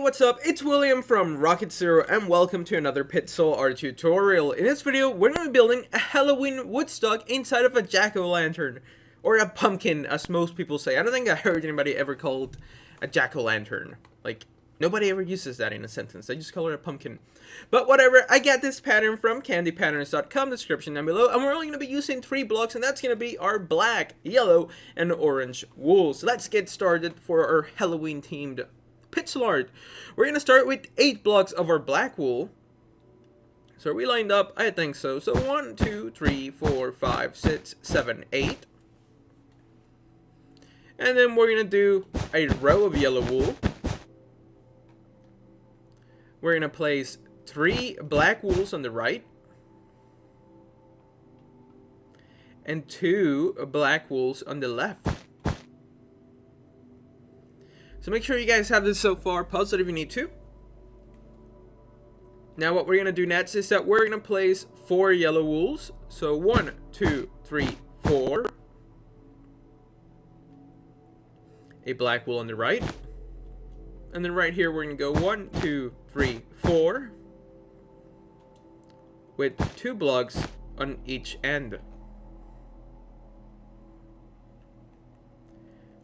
what's up? It's William from Rocket Zero and welcome to another Pit Soul art tutorial. In this video, we're going to be building a Halloween Woodstock inside of a jack-o'-lantern. Or a pumpkin, as most people say. I don't think I heard anybody ever called a jack-o'-lantern. Like, nobody ever uses that in a sentence. They just call it a pumpkin. But whatever, I got this pattern from candypatterns.com, description down below. And we're only going to be using 3 blocks, and that's going to be our black, yellow, and orange wool. So let's get started for our Halloween-themed Pit Soul art. We're going to start with 8 blocks of our black wool. So are we lined up? I think so. So 1, 2, 3, 4, 5, 6, 7, 8. And then we're going to do a row of yellow wool. We're going to place 3 black wools on the right. And 2 black wools on the left. So make sure you guys have this so far. Pause it if you need to. Now what we're going to do next is that we're going to place 4 yellow wools. So 1, 2, 3, 4. A black wool on the right. And then right here we're going to go 1, 2, 3, 4. With 2 blocks on each end.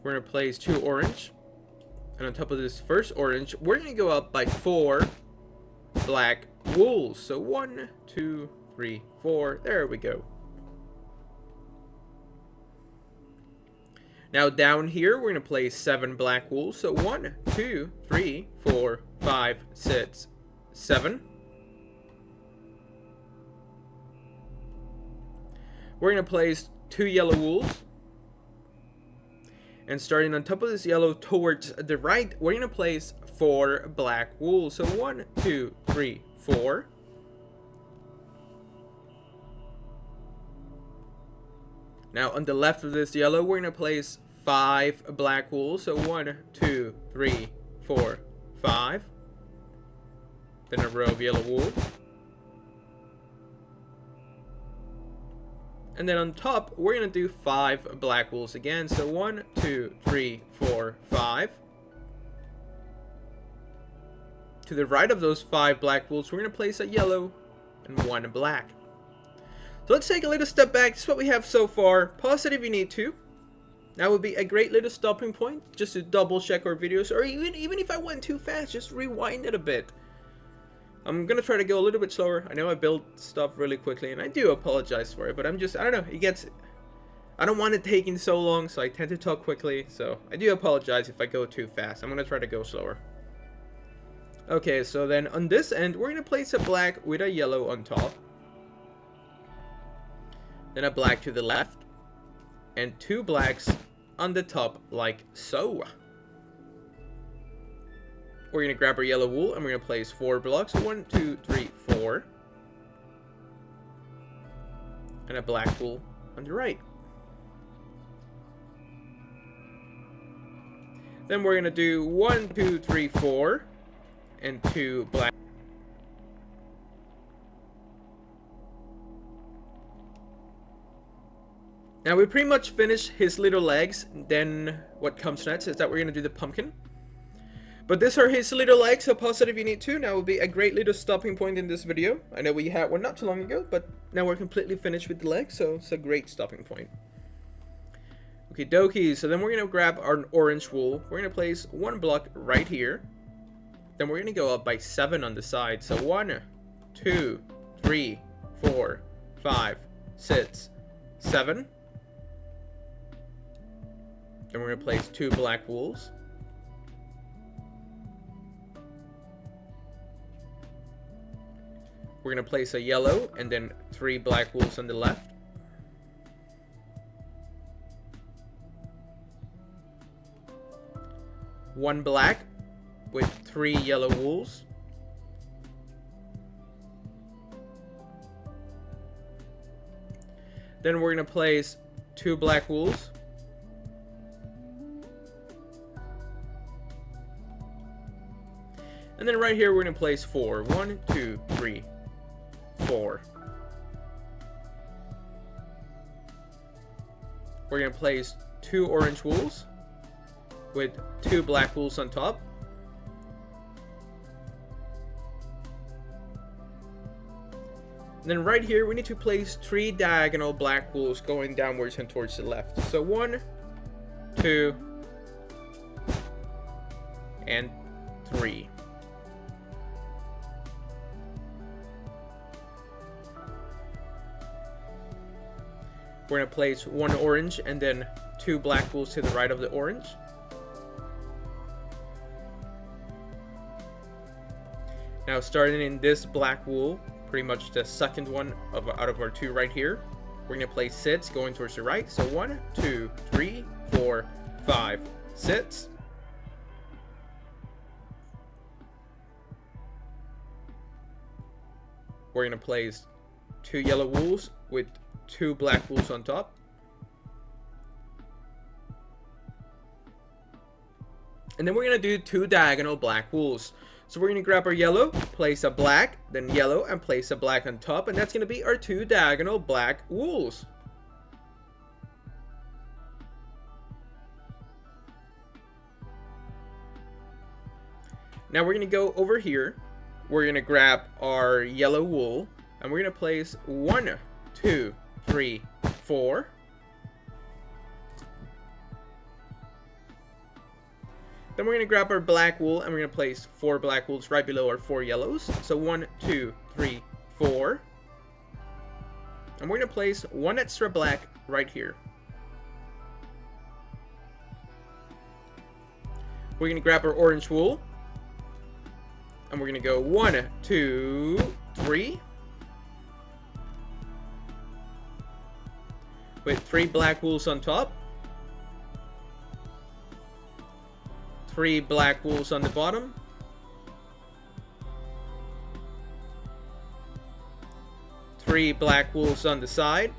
We're going to place 2 orange. And on top of this first orange, we're going to go up by 4 black wools. So 1, 2, 3, 4. There we go. Now down here, we're going to place 7 black wools. So 1, 2, 3, 4, 5, 6, 7. We're going to place 2 yellow wools. And starting on top of this yellow towards the right, we're going to place 4 black wool. So 1, 2, 3, 4. Now on the left of this yellow, we're going to place 5 black wool. So 1, 2, 3, 4, 5. Then a row of yellow wool. And then on top, we're going to do 5 black wools again. So 1, 2, 3, 4, 5. To the right of those 5 black wools, we're going to place a yellow and 1 black. So let's take a little step back. This is what we have so far. Pause it if you need to. That would be a great little stopping point just to double check our videos. Or even if I went too fast, just rewind it a bit. I'm going to try to go a little bit slower. I know I build stuff really quickly, and I do apologize for it, but I don't know, I don't want it taking so long, so I tend to talk quickly, so I do apologize if I go too fast. I'm going to try to go slower. Okay, so then on this end, we're going to place a black with a yellow on top. Then a black to the left, and 2 blacks on the top like so. We're going to grab our yellow wool and we're going to place 4 blocks. 1, 2, 3, 4. And a black wool on the right. Then we're going to do 1, 2, 3, 4. And 2 black. Now we pretty much finished his little legs. Then what comes next is that we're going to do the pumpkin. But these are his little legs, so pause it if you need to. Now will be a great little stopping point in this video. I know we had one not too long ago, but now we're completely finished with the legs, so it's a great stopping point. Okay, dokie, so then we're going to grab our orange wool. We're going to place 1 block right here. Then we're going to go up by 7 on the side. So 1, 2, 3, 4, 5, 6, 7. Then we're going to place 2 black wools. We're going to place a yellow and then 3 black wools on the left. One black with 3 yellow wools. Then we're going to place 2 black wools. And then right here we're going to place 4. 1, 2, 3, 4. We're going to place 2 orange wools with 2 black wools on top. And then right here, we need to place 3 diagonal black wools going downwards and towards the left. So 1, 2, and 3. We're going to place 1 orange and then 2 black wools to the right of the orange. Now starting in this black wool, pretty much the second one out of our 2 right here, we're going to place sits going towards the right. So 1, 2, 3, 4, 5 sits. We're going to place 2 yellow wools with 2 black wools on top. And then we're going to do 2 diagonal black wools. So we're going to grab our yellow, place a black, then yellow, and place a black on top. And that's going to be our 2 diagonal black wools. Now we're going to go over here. We're going to grab our yellow wool, and we're going to place 1, 2, 3, 4. Then we're going to grab our black wool, and we're going to place 4 black wools right below our 4 yellows. So 1, 2, 3, 4. And we're going to place 1 extra black right here. We're going to grab our orange wool, and we're going to go 1, 2, 3. With 3 black wools on top. 3 black wools on the bottom. 3 black wools on the side.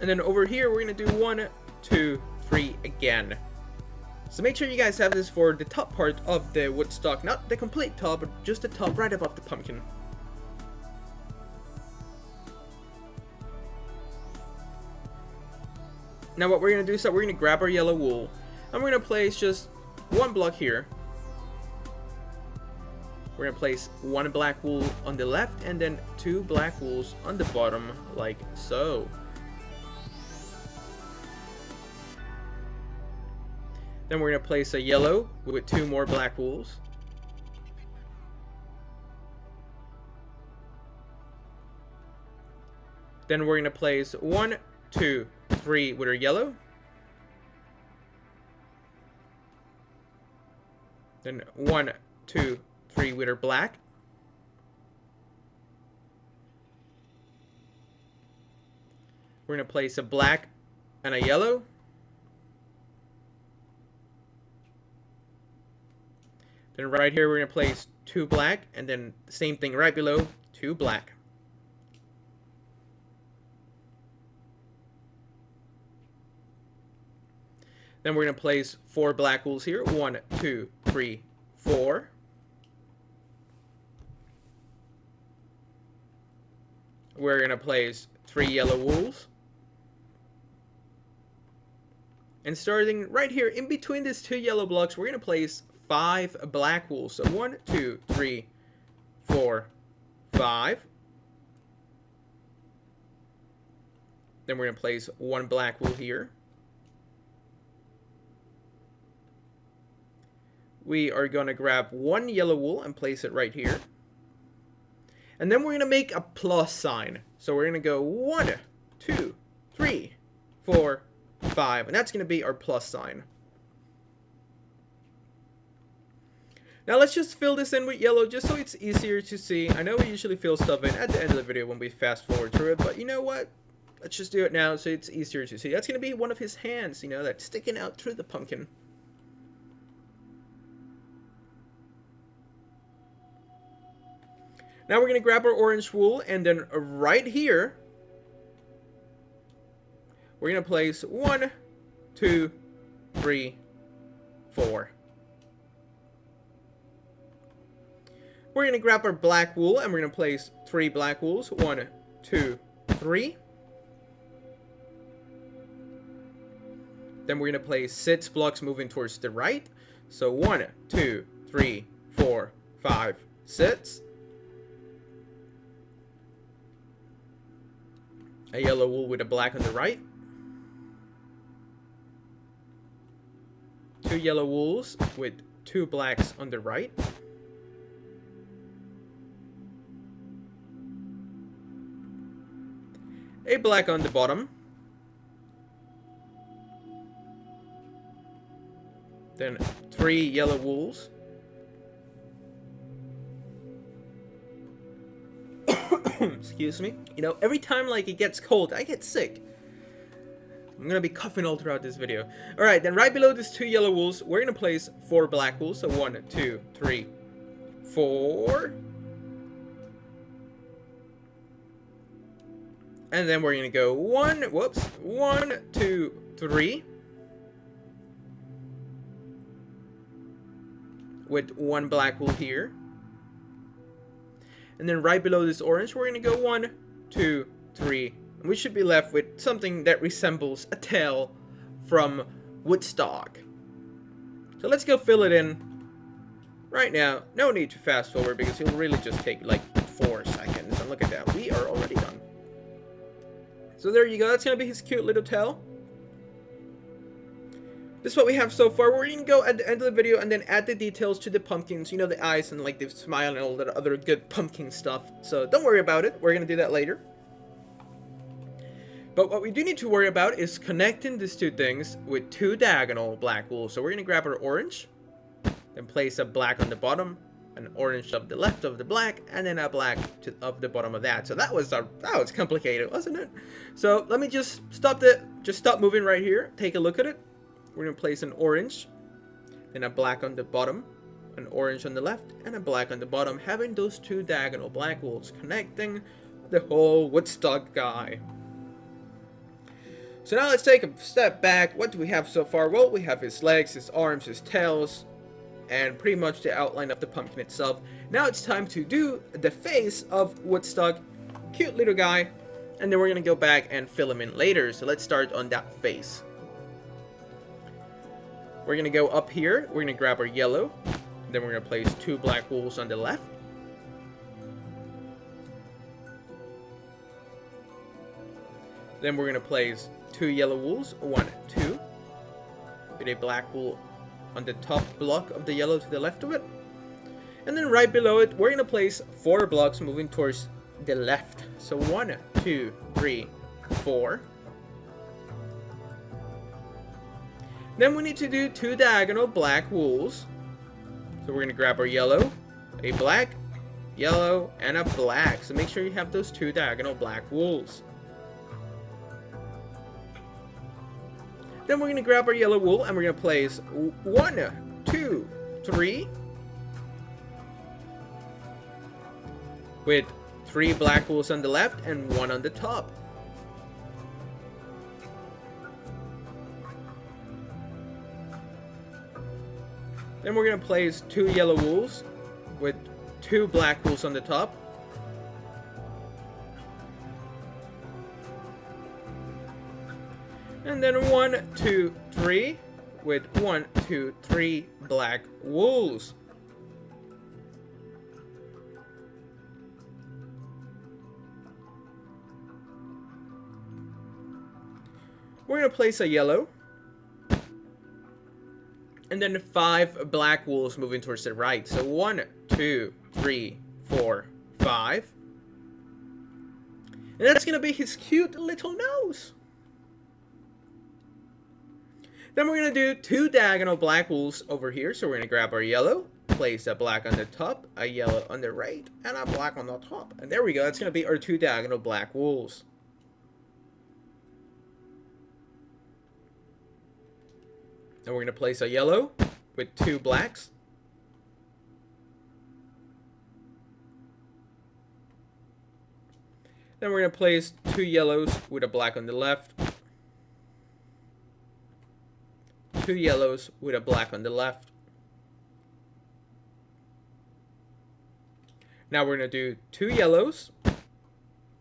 And then over here, we're going to do 1, 2, 3 again. So make sure you guys have this for the top part of the Woodstock. Not the complete top, but just the top right above the pumpkin. Now what we're going to do is that we're going to grab our yellow wool, and we're going to place just 1 block here. We're going to place 1 black wool on the left and then 2 black wools on the bottom, like so. Then we're going to place a yellow with 2 more black wools. Then we're going to place 1, 2, 3 with our yellow. Then 1, 2, 3 with our black. We're going to place a black and a yellow. Then right here we're going to place 2 black, and then the same thing right below, 2 black. Then we're going to place 4 black wools here. 1, 2, 3, 4. We're going to place 3 yellow wools. And starting right here in between these 2 yellow blocks, we're going to place 5 black wools. So 1, 2, 3, 4, 5. Then we're going to place 1 black wool here. We are going to grab 1 yellow wool and place it right here. And then we're going to make a plus sign. So we're going to go 1, 2, 3, 4, 5. And that's going to be our plus sign. Now let's just fill this in with yellow just so it's easier to see. I know we usually fill stuff in at the end of the video when we fast forward through it, but you know what? Let's just do it now so it's easier to see. That's going to be one of his hands, you know, that's sticking out through the pumpkin. Now we're going to grab our orange wool, and then right here, we're going to place 1, 2, 3, 4. We're going to grab our black wool, and we're going to place 3 black wools. 1, 2, 3. Then we're going to place 6 blocks moving towards the right. So 1, 2, 3, 4, 5, 6. A yellow wool with a black on the right. 2 yellow wools with 2 blacks on the right. A black on the bottom. Then 3 yellow wools. Excuse me. You know, every time like it gets cold, I get sick. I'm gonna be coughing all throughout this video. Alright, then right below these 2 yellow wools, we're gonna place 4 black wools. So 1, 2, 3, 4. And then we're gonna go 1, 2, 3. With 1 black wool here. And then right below this orange, we're gonna go 1, 2, 3. And we should be left with something that resembles a tail from Woodstock. So let's go fill it in right now. No need to fast forward because it'll really just take like 4 seconds. And look at that, we are already done. So there you go, that's gonna be his cute little tail. This is what we have so far. We're gonna go at the end of the video and then add the details to the pumpkins. You know, the eyes and like the smile and all that other good pumpkin stuff. So don't worry about it. We're gonna do that later. But what we do need to worry about is connecting these 2 things with 2 diagonal black wool. So we're gonna grab our orange, then place a black on the bottom, an orange of the left of the black, and then a black of the bottom of that. So that was complicated, wasn't it? So let me just stop moving right here. Take a look at it. We're going to place an orange, then a black on the bottom, an orange on the left, and a black on the bottom, having those 2 diagonal black wools connecting the whole Woodstock guy. So now let's take a step back. What do we have so far? Well, we have his legs, his arms, his tails, and pretty much the outline of the pumpkin itself. Now it's time to do the face of Woodstock. Cute little guy. And then we're going to go back and fill him in later. So let's start on that face. We're going to go up here, we're going to grab our yellow, then we're going to place 2 black wools on the left. Then we're going to place 2 yellow wools, 1, 2, with a black wool on the top block of the yellow to the left of it. And then right below it, we're going to place 4 blocks moving towards the left. So 1, 2, 3, 4. Then we need to do 2 diagonal black wools. So we're going to grab our yellow, a black, yellow, and a black. So make sure you have those 2 diagonal black wools. Then we're going to grab our yellow wool and we're going to place 1, 2, 3. With 3 black wools on the left and 1 on the top. Then we're going to place 2 yellow wools with 2 black wools on the top. And then 1, 2, 3 with 1, 2, 3 black wools. We're going to place a yellow. And then 5 black wools moving towards the right. So 1, 2, 3, 4, 5. And that's going to be his cute little nose. Then we're going to do 2 diagonal black wools over here. So we're going to grab our yellow, place a black on the top, a yellow on the right, and a black on the top. And there we go. That's going to be our 2 diagonal black wools. And we're going to place a yellow with 2 blacks. Then we're going to place 2 yellows with a black on the left. 2 yellows with a black on the left. Now we're going to do 2 yellows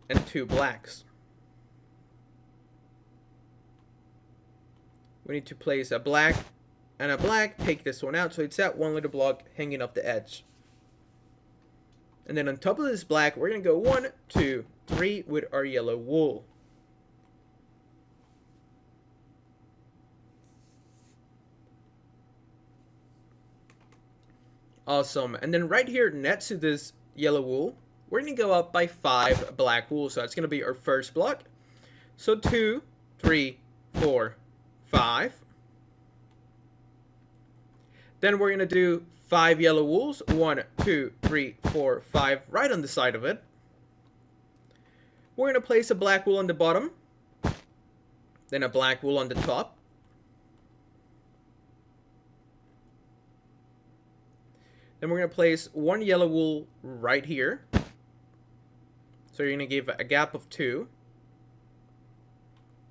and 2 blacks. We need to place a black and a black. Take this one out so it's that one little block hanging off the edge. And then on top of this black, we're going to go 1, 2, 3 with our yellow wool. Awesome. And then right here next to this yellow wool, we're going to go up by 5 black wool. So that's going to be our first block. So 2, 3, 4, 5. Then we're going to do 5 yellow wools. 1, 2, 3, 4, 5 right on the side of it. We're going to place a black wool on the bottom. Then a black wool on the top. Then we're going to place 1 yellow wool right here. So you're going to give a gap of 2.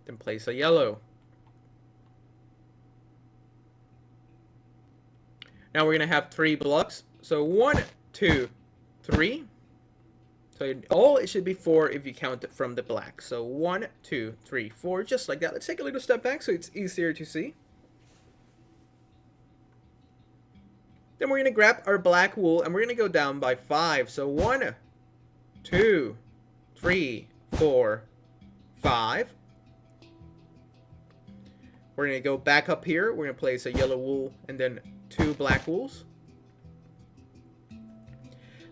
Then place a yellow. Now we're going to have 3 blocks. So 1, 2, 3. So it should be 4 if you count it from the black. So 1, 2, 3, 4, just like that. Let's take a little step back so it's easier to see. Then we're going to grab our black wool and we're going to go down by 5. So 1, 2, 3, 4, 5. We're going to go back up here. We're going to place a yellow wool and then 2 black wools.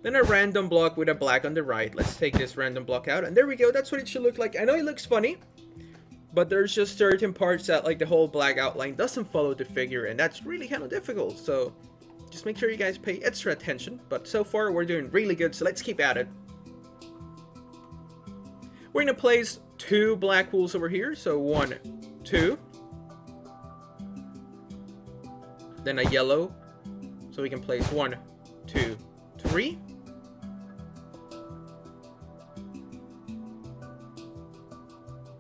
Then a random block with a black on the right. Let's take this random block out. And there we go. That's what it should look like. I know it looks funny, but there's just certain parts that like the whole black outline doesn't follow the figure. And that's really kind of difficult. So just make sure you guys pay extra attention. But so far we're doing really good. So let's keep at it. We're going to place 2 black wools over here. So 1, 2. Then a yellow. So we can place 1, 2, 3.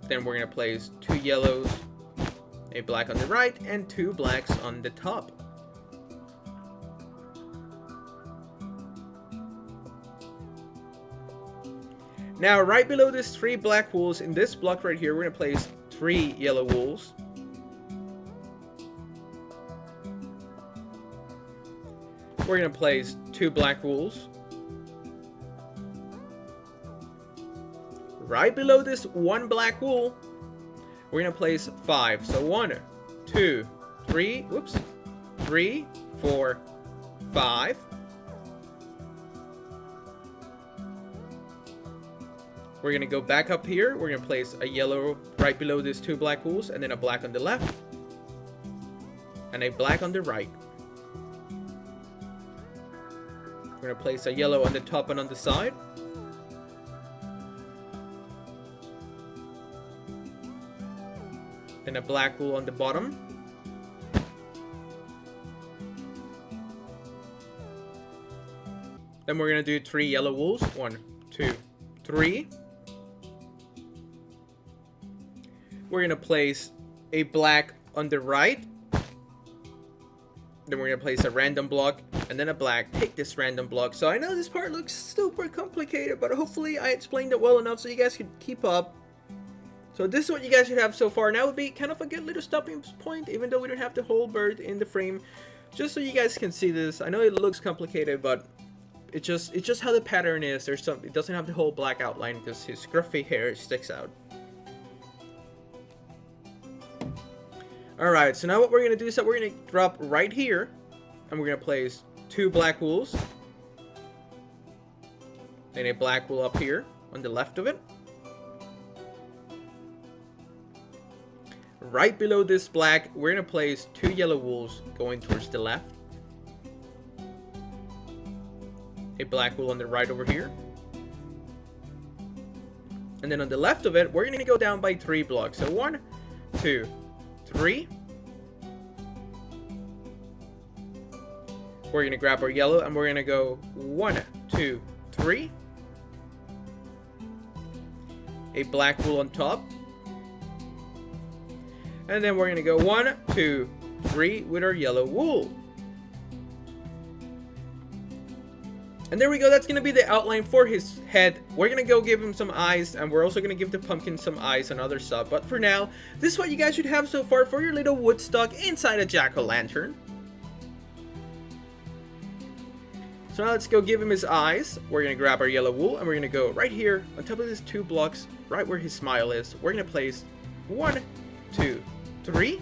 Then we're going to place 2 yellows, a black on the right, and 2 blacks on the top. Now, right below these 3 black wools, in this block right here, we're going to place 3 yellow wools. We're going to place 2 black wools. Right below this 1 black wool, we're going to place 5. So 1, 2, 3, whoops, 3, 4, 5. We're going to go back up here. We're going to place a yellow right below these 2 black wools, and then a black on the left, and a black on the right. We're going to place a yellow on the top and on the side. Then a black wool on the bottom. Then we're going to do 3 yellow wools. 1, 2, 3. We're going to place a black on the right. Then we're going to place a random block and then a black. Take this random block. So I know this part looks super complicated, but hopefully I explained it well enough so you guys can keep up. So this is what you guys should have so far. Now would be kind of a good little stopping point, even though we don't have the whole bird in the frame. Just so you guys can see this. I know it looks complicated, but it's just how the pattern is. It doesn't have the whole black outline because his scruffy hair sticks out. Alright, so now what we're going to do is that we're going to drop right here. And we're going to place 2 black wools. And a black wool up here on the left of it. Right below this black, we're going to place 2 yellow wools going towards the left. A black wool on the right over here. And then on the left of it, we're going to go down by 3 blocks. So 1, 2, 3. We're going to grab our yellow and we're going to go 1, 2, 3. A black wool on top. And then we're going to go 1, 2, 3 with our yellow wool. And there we go. That's going to be the outline for his head. We're going to go give him some eyes. And we're also going to give the pumpkin some eyes and other stuff. But for now, this is what you guys should have so far for your little Woodstock inside a jack-o'-lantern. So now let's go give him his eyes. We're going to grab our yellow wool. And we're going to go right here on top of these 2 blocks. Right where his smile is. We're going to place 1, 2, 3.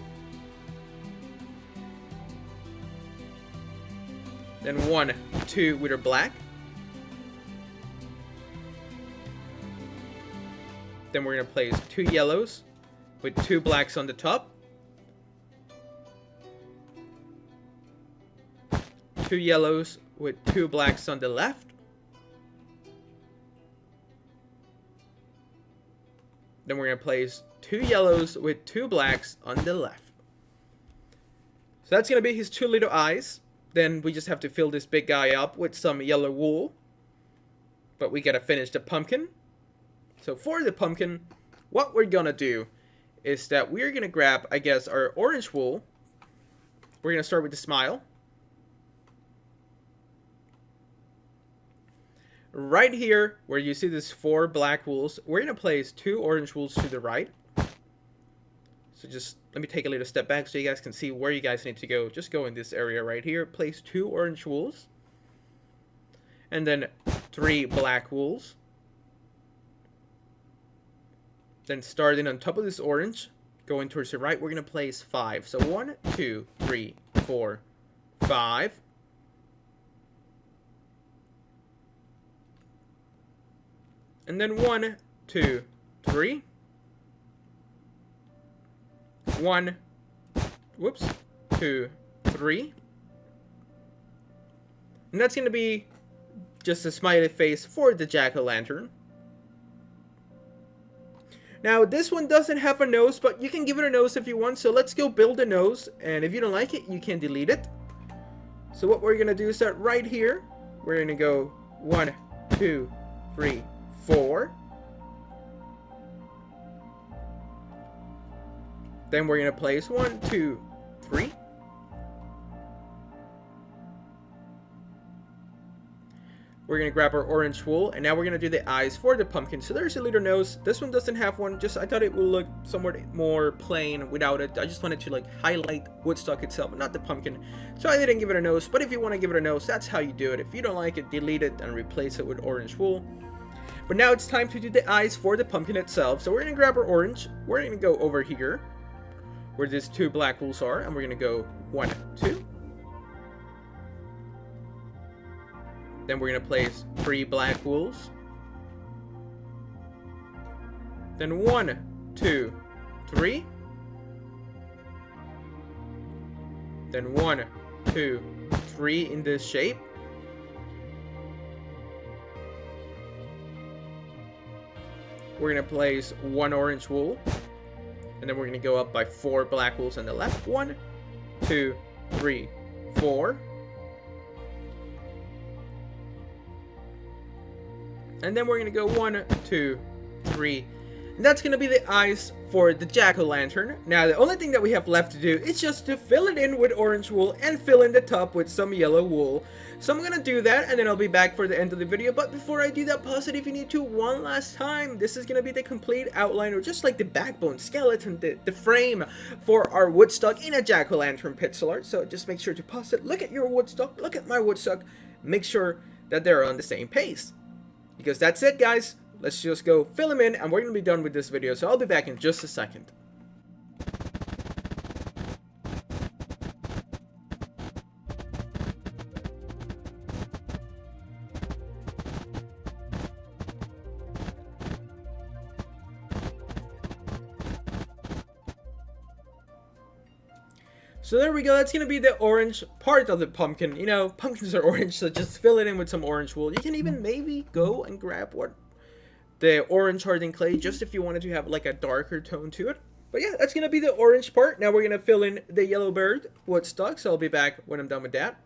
Then 1, 2 with our black. Then we're going to place 2 yellows with 2 blacks on the top. 2 yellows with 2 blacks on the left. Then we're going to place 2 yellows with 2 blacks on the left. So that's going to be his 2 little eyes. Then we just have to fill this big guy up with some yellow wool. But we got to finish the pumpkin. So for the pumpkin, what we're going to do is that we're going to grab, I guess, our orange wool. We're going to start with the smile. Right here, where you see these 4 black wools, we're going to place 2 orange wools to the right. So just let me take a little step back so you guys can see where you guys need to go. Just go in this area right here. Place 2 orange wools. And then 3 black wools. Then starting on top of this orange, going towards the right, we're going to place 5. So 1, 2, 3, 4, 5. And then 1, 2, 3. 1, 2, 3. And that's going to be just a smiley face for the jack-o'-lantern. Now, this one doesn't have a nose, but you can give it a nose if you want. So let's go build a nose. And if you don't like it, you can delete it. So what we're going to do is that right here, we're going to go 1, 2, 3, 4. Then we're going to place 1, 2, 3. We're going to grab our orange wool, and now we're going to do the eyes for the pumpkin. So there's a little nose. This one doesn't have one. Just I thought it would look somewhat more plain without it. I just wanted to like highlight Woodstock itself, not the pumpkin. So I didn't give it a nose, but if you want to give it a nose, that's how you do it. If you don't like it, delete it and replace it with orange wool. But now it's time to do the eyes for the pumpkin itself. So we're going to grab our orange. We're going to go over here where these 2 black wools are, and we're going to go 1, 2. Then we're going to place 3 black wools. Then 1, 2, 3. Then 1, 2, 3 in this shape. We're going to place 1 orange wool. And then we're going to go up by 4 black wools on the left. 1, 2, 3, 4. And then we're going to go 1, 2, 3. And that's going to be the eyes for the jack-o'-lantern. Now, the only thing that we have left to do is just to fill it in with orange wool and fill in the top with some yellow wool. So I'm going to do that, and then I'll be back for the end of the video. But before I do that, pause it if you need to one last time. This is going to be the complete outline, or just like the backbone, skeleton, the frame for our Woodstock in a jack-o'-lantern pixel art. So just make sure to pause it, look at your Woodstock, look at my Woodstock, make sure that they're on the same pace. Because that's it, guys. Let's just go fill them in, and we're going to be done with this video. So I'll be back in just a second. So there we go, that's going to be the orange part of the pumpkin. You know, pumpkins are orange, so just fill it in with some orange wool. You can even maybe go and grab the orange hardened clay, just if you wanted to have like a darker tone to it. But yeah, that's going to be the orange part. Now we're going to fill in the yellow bird Woodstock, so I'll be back when I'm done with that.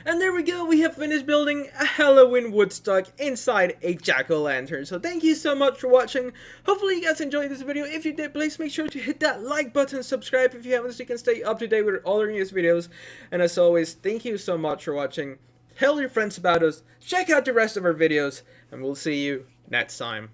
And there we go, we have finished building a Halloween Woodstock inside a jack-o'-lantern. So thank you so much for watching. Hopefully you guys enjoyed this video. If you did, please make sure to hit that like button, subscribe if you haven't, so you can stay up to date with all our newest videos. And as always, thank you so much for watching. Tell your friends about us, check out the rest of our videos, and we'll see you next time.